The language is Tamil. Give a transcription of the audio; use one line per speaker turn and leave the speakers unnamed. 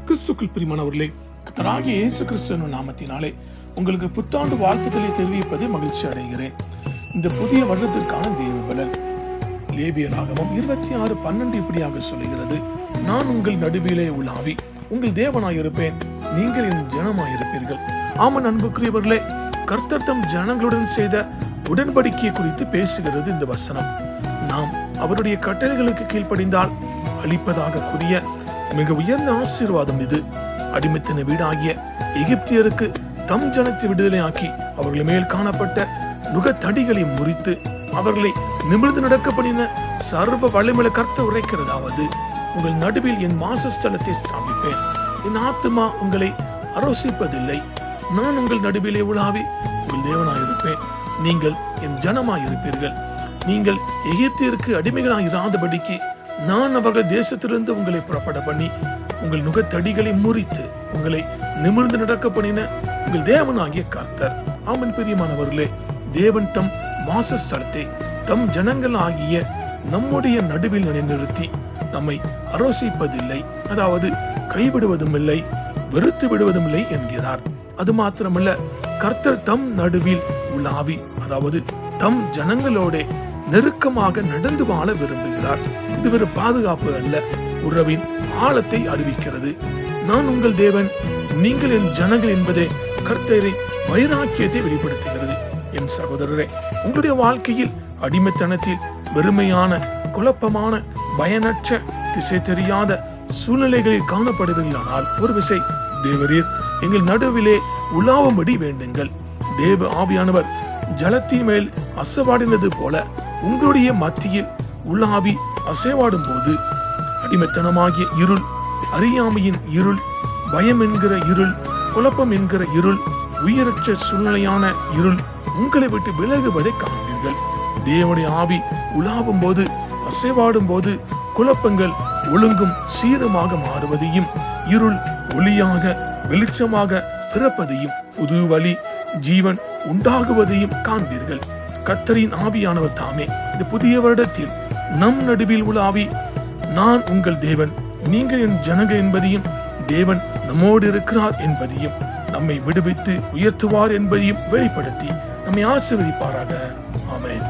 கிறிஸ்துக்குள் பிரியமானவர்களே, கர்த்தராகிய இயேசு கிறிஸ்துவின் நாமத்தினாலே உங்களுக்கு புத்தாண்டு வாழ்த்துக்களை தெரிவிப்பதை மகிழ்ச்சி அடைகிறேன். இந்த புதிய வருடத்திற்கான தேவ பலன் லேவியராகமம் 26:12 இப்படியாக சொல்லுகிறது: நான் உங்கள் நடுவிலே உலாவி உங்கள் தேவனாயிருப்பேன், நீங்கள் என் ஜனமாயிருப்பீர்கள். ஆமன் அன்புக்குரியவர்களே, கர்த்தர் தம் ஜனங்களுடன் செய்த உடன்படிக்கை குறித்து பேசுகிறது இந்த வசனம். நாம் அவருடைய கட்டளைகளுக்கு கீழ்ப்படிந்தால் அளிப்பதாக கூறிய மிக உயர்ந்த ஆசீர்வாதம் இது. அடிமைத்தன வீடாகிய எகிப்தியருக்கு தம் ஜனத்தை விடுதலையாக்கி அவர்கள் மேல் காணப்பட்ட நுகத்தடிகளை முறித்து அவர்களை நிமிர்ந்து நடக்க பண்ணின சர்வ வல்லமையுள்ள கர்த்தர் உரைக்கிறதாவது: உங்கள் நடுவில் என் வாசஸ்தலத்தை ஸ்தாபிப்பேன், என் ஆத்துமா உங்களை அரோசிப்பதில்லை. நான் உங்கள் நடுவிலே உலாவி உங்கள் தேவனாயிருப்பேன், நீங்கள் என் ஜனமாயிருப்பீர்கள். நீங்கள் எகிப்தியருக்கு அடிமைகளாயிராதபடிக்கு நான் அவர்கள் தேசத்திலிருந்து உங்களை புறப்பட பண்ணி உங்கள் நுகத்தடிகளை முறித்து உங்களை நிமிர்ந்து நடக்க பண்ணின உங்கள் தேவனாகிய கர்த்தர். ஆமன் பிரியமானவர்களே, தேவன் தம் வாசஸ்தலத்தை தம் ஜனங்கள் ஆகிய நம்முடைய நடுவில் நிலைநிறுத்தி நம்மை அரோசிப்பதில்லை, அதாவது கைவிடுவதும் இல்லை, வெறுத்து விடுவதும் இல்லை என்கிறார். அது மாத்திரமல்ல, கர்த்தர் தம் நடுவில் உலாவி, அதாவது தம் ஜனங்களோட நெருக்கமாக நடந்து வாழ விரும்புகிறார். இது ஒரு பாதுகாப்பு அல்ல, உறவின் ஆழத்தை அறிவிக்கிறது. நான் உங்கள் தேவன், நீங்கள் என் ஜனங்கள் என்பதே கர்த்தரின் வைராக்கியத்தை வெளிப்படுத்துகிறது. என் சகோதரரே, உங்களுடைய வாழ்க்கையில் அடிமைத்தனத்தில் வெறுமையான, குழப்பமான, பயனற்ற, திசை தெரியாத சூழ்நிலைகளில் காணப்படுவீர்களானால் ஒரு விசை தேவரீர் எங்கள் நடுவிலே உலாவும்படி வேண்டுங்கள். தேவ ஆவியானவர் ஜலத்தின் மேல் அசைவாடினது போல உங்களுடைய மத்தியில் உலாவி அசைவாடும் போது அடிமைத்தனமாகிய இருள், அறியாமையின் இருள், பயம் என்கிற இருள், குழப்பம் என்கிற இருள், உயிரற்ற சூழ்நிலையான இருள் உங்களை விட்டு விலகுவதை காண்பீர்கள். தேவனுடைய ஆவி உலாவும் போது, அசைவாடும் போது குழப்பங்கள் ஒழுங்கும் சீரமாக மாறுவதையும், இருள் ஒளியாக வெளிச்சமாக பிறப்பதையும், புது வழி ஜீவன் உண்டாகுவதையும் காண்பீர்கள். கர்த்தரின் ஆவியானவர் தாமே இந்த புதிய வருடத்தில் நம் நடுவில் உலாவி, நான் உங்கள் தேவன், நீங்கள் என் ஜனங்கள் என்பதையும், தேவன் நம்மோடு இருக்கிறார் என்பதையும், நம்மை விடுவித்து உயர்த்துவார் என்பதையும் வெளிப்படுத்தி நம்மை ஆசீர்வதிப்பாராக. ஆமென்.